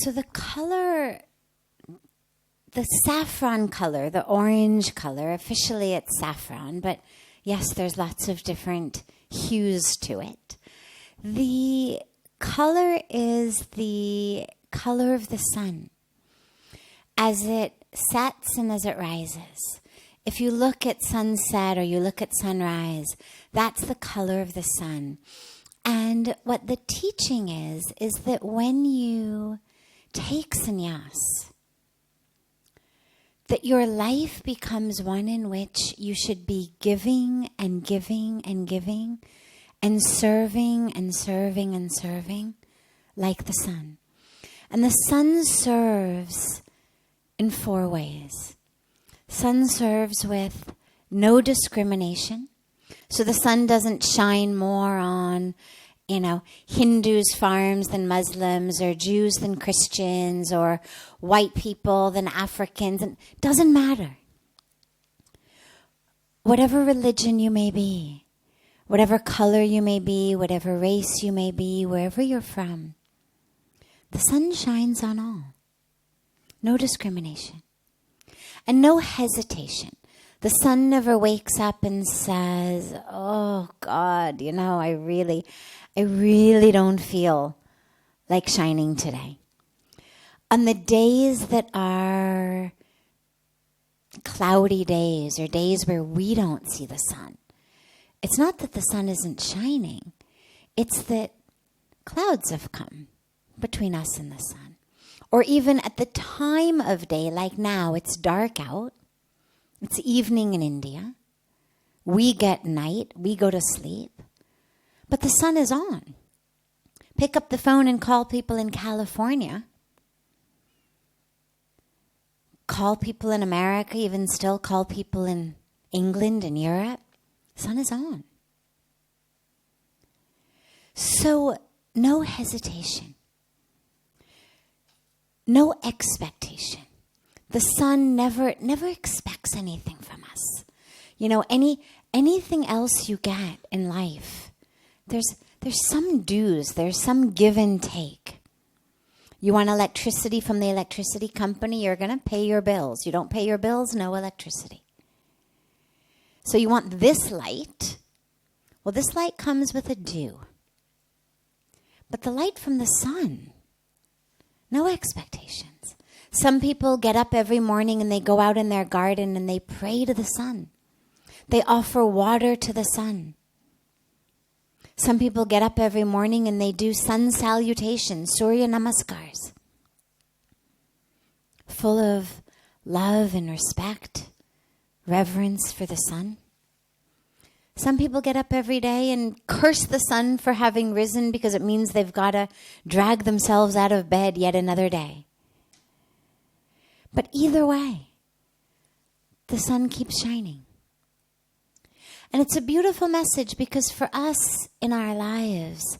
So the color, the saffron color, the orange color, officially it's saffron, but yes, there's lots of different hues to it. The color is the color of the sun as it sets and as it rises. If you look at sunset or you look at sunrise, that's the color of the sun. And what the teaching is that when you take sannyas, that your life becomes one in which you should be giving and giving and giving and serving and serving and serving like the sun. And the sun serves in 4 ways. Sun serves with no discrimination. So the sun doesn't shine more on, Hindus' farms than Muslims, or Jews than Christians, or white people than Africans. It doesn't matter. Whatever religion you may be, whatever color you may be, whatever race you may be, wherever you're from, the sun shines on all. No discrimination. And no hesitation. The sun never wakes up and says, oh God, I really don't feel like shining today. On the days that are cloudy days or days where we don't see the sun, it's not that the sun isn't shining. It's that clouds have come between us and the sun. Or even at the time of day, like now, it's dark out. It's evening in India. We get night. We go to sleep. But the sun is on. Pick up the phone and call people in California. Call people in America, even still call people in England and Europe. The sun is on. So no hesitation. No expectation. The sun never expects anything from us. Anything else you get in life, there's some dues, there's some give and take. You want electricity from the electricity company, you're going to pay your bills. You don't pay your bills, no electricity. So you want this light. Well, this light comes with a due. But the light from the sun, no expectations. Some people get up every morning and they go out in their garden and they pray to the sun. They offer water to the sun. Some people get up every morning and they do sun salutations, Surya Namaskars, full of love and respect, reverence for the sun. Some people get up every day and curse the sun for having risen because it means they've got to drag themselves out of bed yet another day. But either way, the sun keeps shining. And it's a beautiful message because for us in our lives,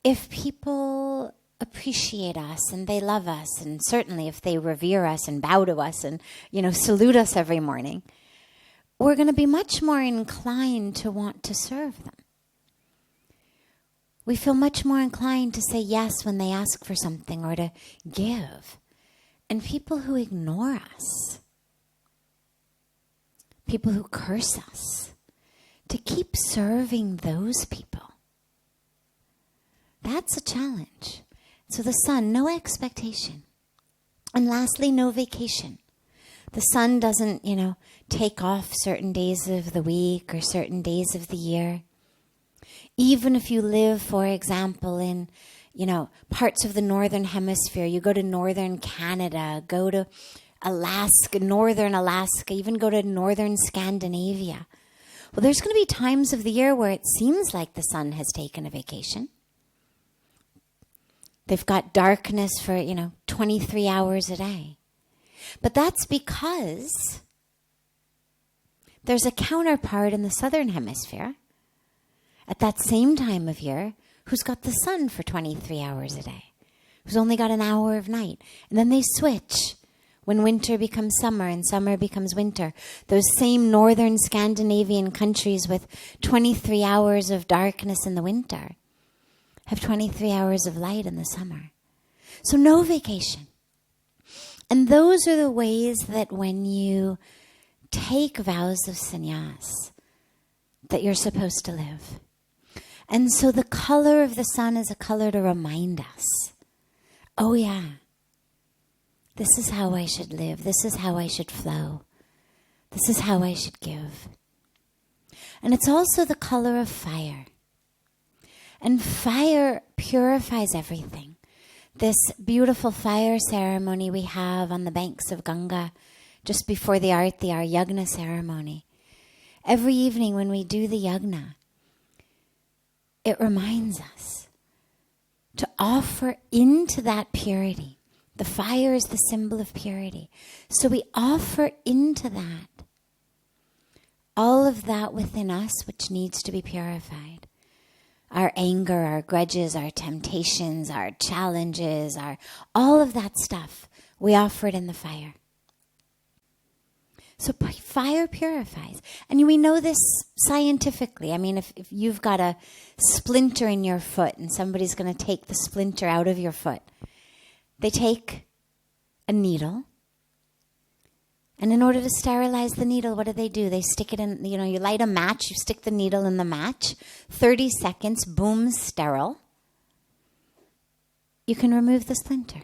if people appreciate us and they love us, and certainly if they revere us and bow to us and, salute us every morning, we're going to be much more inclined to want to serve them. We feel much more inclined to say yes when they ask for something or to give. And people who ignore us, people who curse us, to keep serving those people, that's a challenge. So the sun, no expectation. And lastly, no vacation. The sun doesn't, take off certain days of the week or certain days of the year. Even if you live, for example, in parts of the northern hemisphere, you go to northern Canada, go to Alaska, northern Alaska, even go to northern Scandinavia. Well, there's going to be times of the year where it seems like the sun has taken a vacation. They've got darkness for, 23 hours a day. But that's because there's a counterpart in the southern hemisphere at that same time of year who's got the sun for 23 hours a day, who's only got an hour of night. And then they switch when winter becomes summer and summer becomes winter. Those same northern Scandinavian countries with 23 hours of darkness in the winter have 23 hours of light in the summer. So no vacation. And those are the ways that when you take vows of sannyas, that you're supposed to live. And so the color of the sun is a color to remind us, oh yeah, this is how I should live. This is how I should flow. This is how I should give. And it's also the color of fire. And fire purifies everything. This beautiful fire ceremony we have on the banks of Ganga, just before the arti, our yagna ceremony. Every evening when we do the yagna, it reminds us to offer into that purity. The fire is the symbol of purity. So we offer into that all of that within us which needs to be purified. Our anger, our grudges, our temptations, our challenges, all of that stuff, we offer it in the fire. So fire purifies. And we know this scientifically. I mean, if you've got a splinter in your foot and somebody's going to take the splinter out of your foot, they take a needle. And in order to sterilize the needle, what do? They stick it in, you light a match, you stick the needle in the match, 30 seconds, boom, sterile. You can remove the splinter.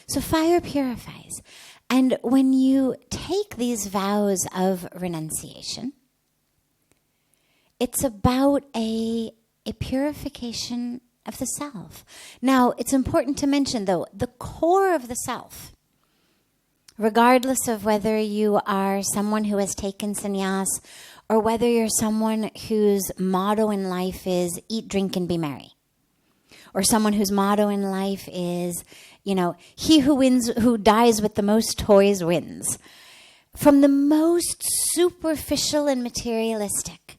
So fire purifies. And when you take these vows of renunciation, it's about a purification of the self. Now, it's important to mention, though, the core of the self, regardless of whether you are someone who has taken sannyas or whether you're someone whose motto in life is eat, drink, and be merry, or someone whose motto in life is, he who dies with the most toys wins. From the most superficial and materialistic,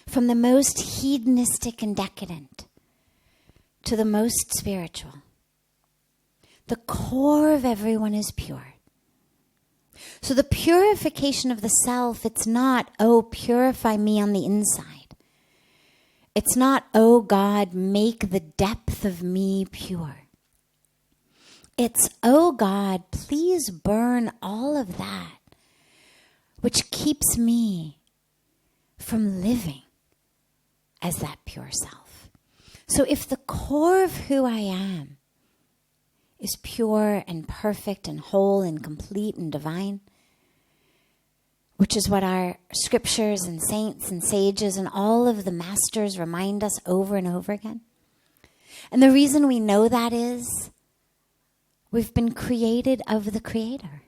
from the most hedonistic and decadent, to the most spiritual, the core of everyone is pure. So the purification of the self, it's not, oh, purify me on the inside. It's not, oh God, make the depth of me pure. It's, oh God, please burn all of that which keeps me from living as that pure self. So if the core of who I am is pure and perfect and whole and complete and divine, which is what our scriptures and saints and sages and all of the masters remind us over and over again. And the reason we know that is we've been created of the Creator.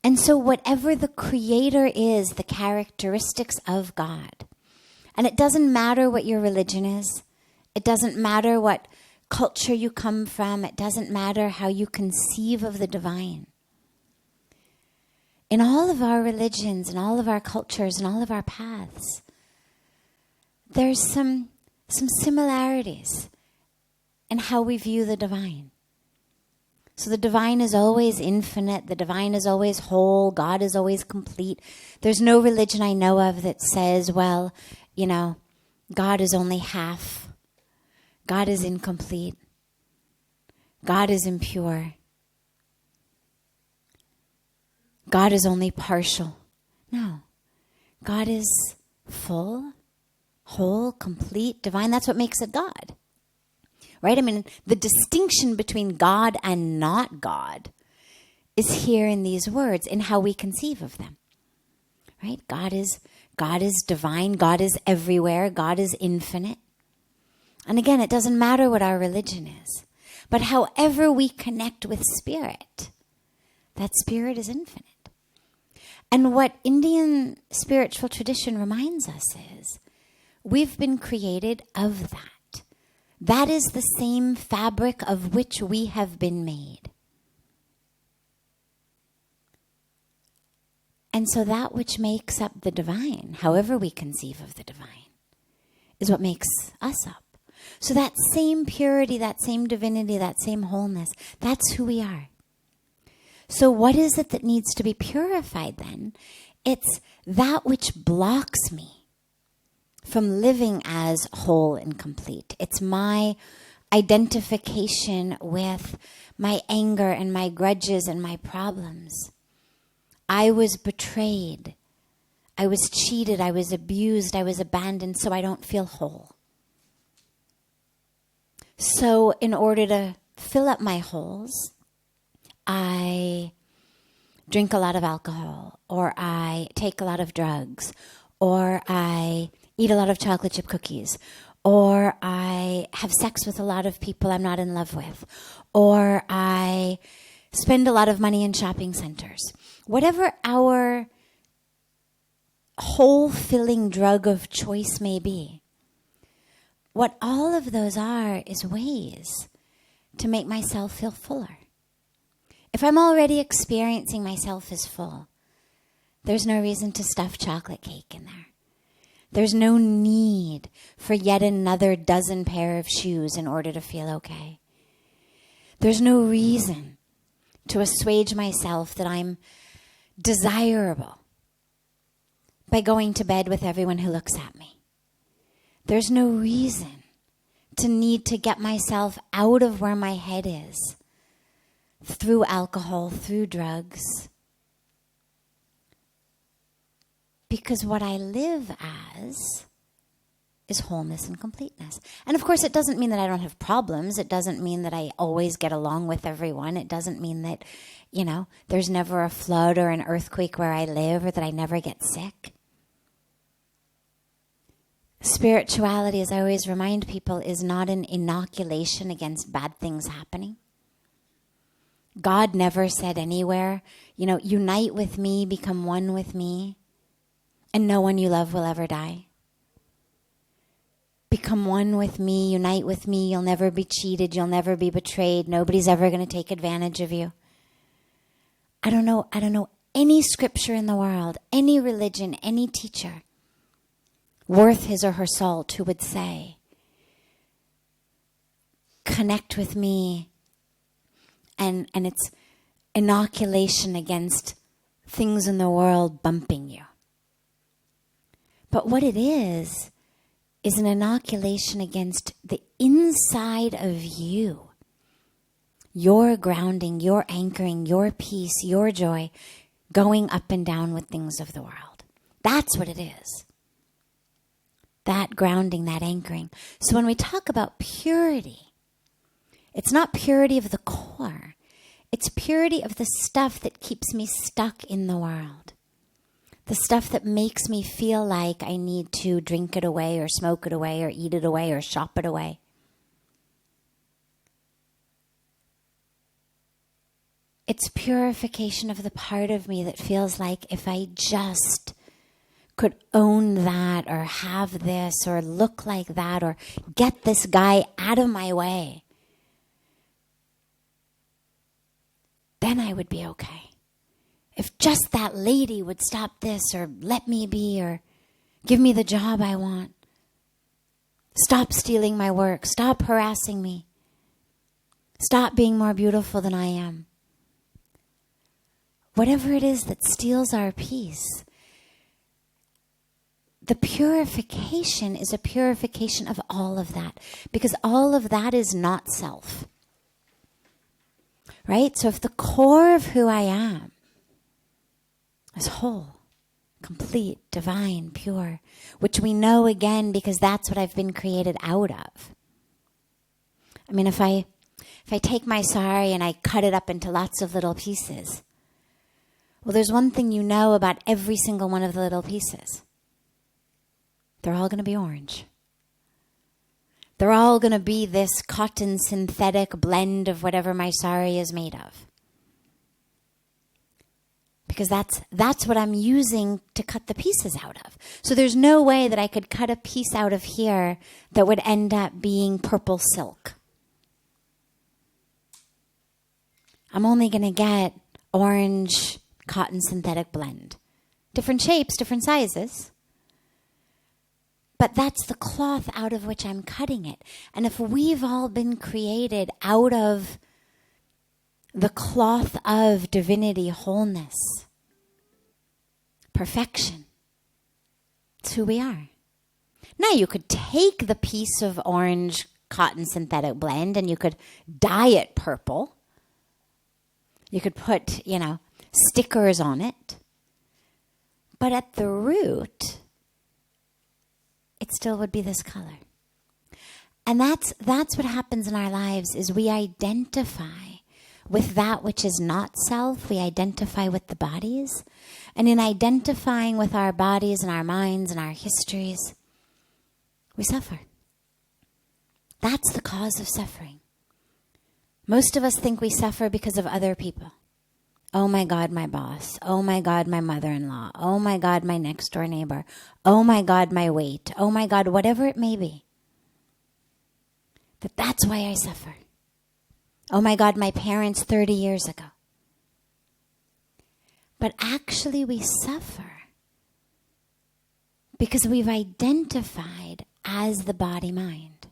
And so whatever the Creator is, the characteristics of God, and it doesn't matter what your religion is, it doesn't matter what culture you come from, it doesn't matter how you conceive of the divine. In all of our religions and all of our cultures and all of our paths, there's some similarities in how we view the divine. So the divine is always infinite, the divine is always whole, God is always complete. There's no religion I know of that says, well, God is only half. God is incomplete. God is impure. God is only partial. No. God is full, whole, complete, divine. That's what makes it God. Right? I mean, the distinction between God and not God is here in these words, in how we conceive of them. Right? God is divine. God is everywhere. God is infinite. And again, it doesn't matter what our religion is. But however we connect with spirit, that spirit is infinite. And what Indian spiritual tradition reminds us is we've been created of that. That is the same fabric of which we have been made. And so that which makes up the divine, however we conceive of the divine, is what makes us up. So that same purity, that same divinity, that same wholeness, that's who we are. So what is it that needs to be purified then? It's that which blocks me from living as whole and complete. It's my identification with my anger and my grudges and my problems. I was betrayed. I was cheated. I was abused. I was abandoned, so I don't feel whole. So in order to fill up my holes, I drink a lot of alcohol, or I take a lot of drugs, or I eat a lot of chocolate chip cookies, or I have sex with a lot of people I'm not in love with, or I spend a lot of money in shopping centers. Whatever our hole-filling drug of choice may be, what all of those are is ways to make myself feel fuller. If I'm already experiencing myself as full, there's no reason to stuff chocolate cake in there. There's no need for yet another dozen pair of shoes in order to feel okay. There's no reason to assuage myself that I'm desirable by going to bed with everyone who looks at me. There's no reason to need to get myself out of where my head is through alcohol, through drugs. Because what I live as is wholeness and completeness. And of course, it doesn't mean that I don't have problems. It doesn't mean that I always get along with everyone. It doesn't mean that, there's never a flood or an earthquake where I live, or that I never get sick. Spirituality, as I always remind people, is not an inoculation against bad things happening. God never said anywhere, unite with me, become one with me, and no one you love will ever die. Become one with me, unite with me, you'll never be cheated, you'll never be betrayed, nobody's ever going to take advantage of you. I don't know any scripture in the world, any religion, any teacher worth his or her salt who would say, connect with me, and it's inoculation against things in the world bumping you. But what it is an inoculation against the inside of you. Your grounding, your anchoring, your peace, your joy, going up and down with things of the world. That's what it is. That grounding, that anchoring. So when we talk about purity, it's not purity of the core. It's purity of the stuff that keeps me stuck in the world. The stuff that makes me feel like I need to drink it away or smoke it away or eat it away or shop it away. It's purification of the part of me that feels like if I just could own that or have this or look like that or get this guy out of my way, then I would be okay. If just that lady would stop this or let me be or give me the job I want, stop stealing my work, stop harassing me, stop being more beautiful than I am. Whatever it is that steals our peace, the purification is a purification of all of that, because all of that is not self. Right? So if the core of who I am is whole, complete, divine, pure, which we know again because that's what I've been created out of. I mean, if I take my sari and I cut it up into lots of little pieces, well, there's one thing you know about every single one of the little pieces. They're all going to be orange. They're all going to be this cotton synthetic blend of whatever my sari is made of. Because that's what I'm using to cut the pieces out of. So there's no way that I could cut a piece out of here that would end up being purple silk. I'm only going to get orange cotton synthetic blend. Different shapes, different sizes. But that's the cloth out of which I'm cutting it. And if we've all been created out of the cloth of divinity, wholeness, perfection, it's who we are. Now you could take the piece of orange cotton synthetic blend and you could dye it purple. You could put, stickers on it. But at the root, it still would be this color. And that's what happens in our lives, is we identify with that which is not self. We identify with the bodies. And in identifying with our bodies and our minds and our histories, we suffer. That's the cause of suffering. Most of us think we suffer because of other people. Oh my God, my boss. Oh my God, my mother-in-law. Oh my God, my next door neighbor. Oh my God, my weight. Oh my God, whatever it may be. That's why I suffer. Oh my God, my parents 30 years ago. But actually we suffer because we've identified as the body-mind.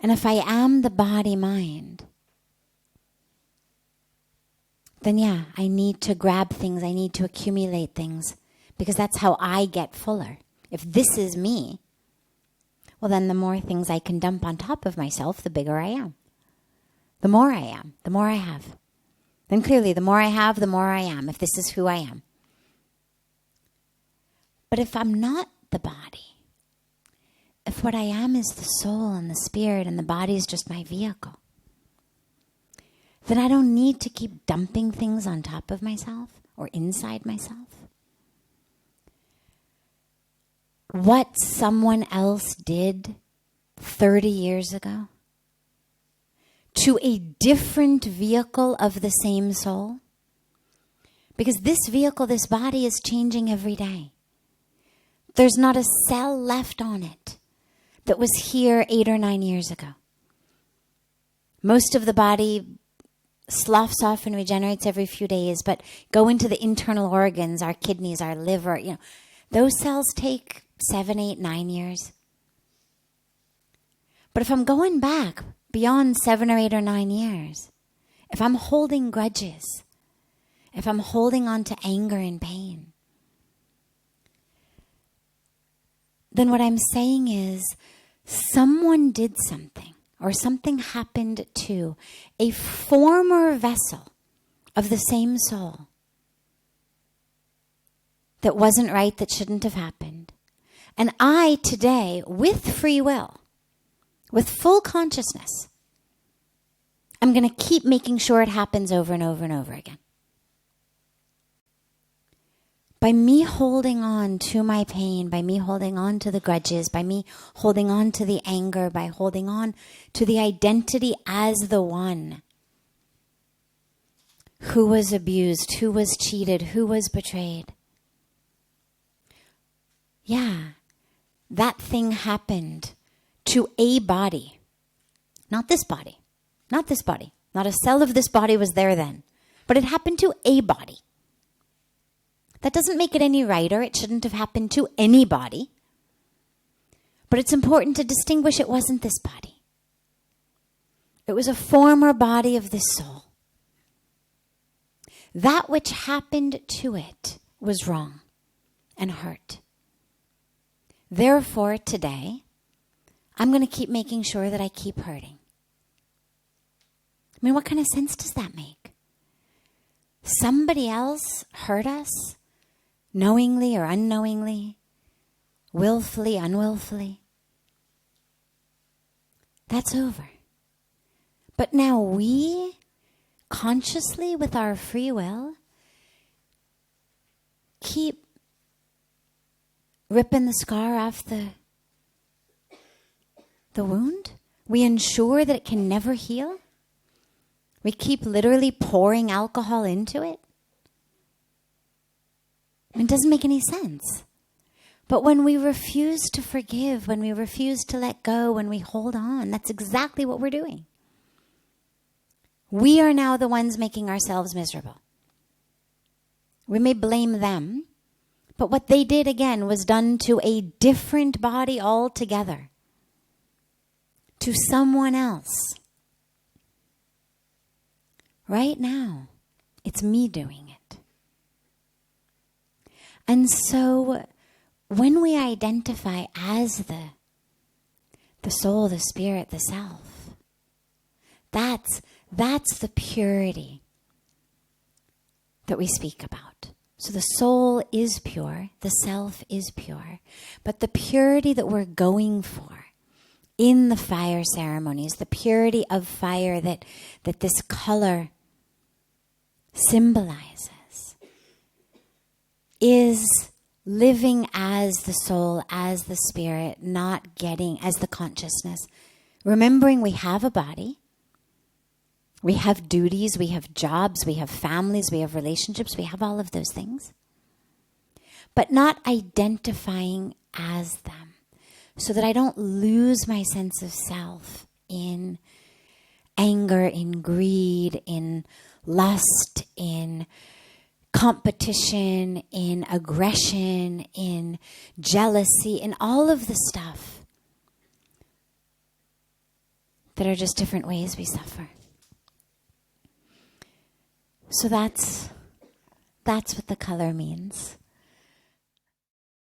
And if I am the body-mind, then I need to grab things, I need to accumulate things, because that's how I get fuller. If this is me, well then the more things I can dump on top of myself, the bigger I am. The more I am, the more I have. Then clearly, the more I have, the more I am, if this is who I am. But if I'm not the body, if what I am is the soul and the spirit and the body is just my vehicle, then I don't need to keep dumping things on top of myself or inside myself. What someone else did 30 years ago to a different vehicle of the same soul, because this vehicle, this body, is changing every day. There's not a cell left on it that was here 8 or 9 years ago. Most of the body sloughs off and regenerates every few days, but go into the internal organs, our kidneys, our liver, those cells take 7, 8, 9 years. But if I'm going back beyond 7 or 8 or 9 years, if I'm holding grudges, if I'm holding on to anger and pain, then what I'm saying is someone did something, or something happened to a former vessel of the same soul that wasn't right, that shouldn't have happened. And I today, with free will, with full consciousness, I'm going to keep making sure it happens over and over and over again. By me holding on to my pain, by me holding on to the grudges, by me holding on to the anger, by holding on to the identity as the one who was abused, who was cheated, who was betrayed. That thing happened to a body. Not this body. Not this body. Not a cell of this body was there then. But it happened to a body. That doesn't make it any righter. It shouldn't have happened to anybody. But it's important to distinguish it wasn't this body. It was a former body of this soul. That which happened to it was wrong and hurt. Therefore, today, I'm going to keep making sure that I keep hurting. I mean, what kind of sense does that make? Somebody else hurt us, knowingly or unknowingly, willfully, unwillfully. That's over. But now we, consciously, with our free will, keep ripping the scar off the wound. We ensure that it can never heal. We keep literally pouring alcohol into it. It doesn't make any sense. But when we refuse to forgive, when we refuse to let go, when we hold on, that's exactly what we're doing. We are now the ones making ourselves miserable. We may blame them, but what they did, again, was done to a different body altogether. To someone else. Right now, it's me doing it. And so, when we identify as the the soul, the spirit, the self. That's the purity that we speak about. So the soul is pure, the self is pure, but the purity that we're going for in the fire ceremonies, the purity of fire that this color symbolizes, is living as the soul, as the spirit, not getting as the consciousness. Remembering we have a body, we have duties, we have jobs, we have families, we have relationships, we have all of those things. But not identifying as them, so that I don't lose my sense of self in anger, in greed, in lust, in competition, in aggression, in jealousy, in all of the stuff that are just different ways we suffer. So that's what the color means.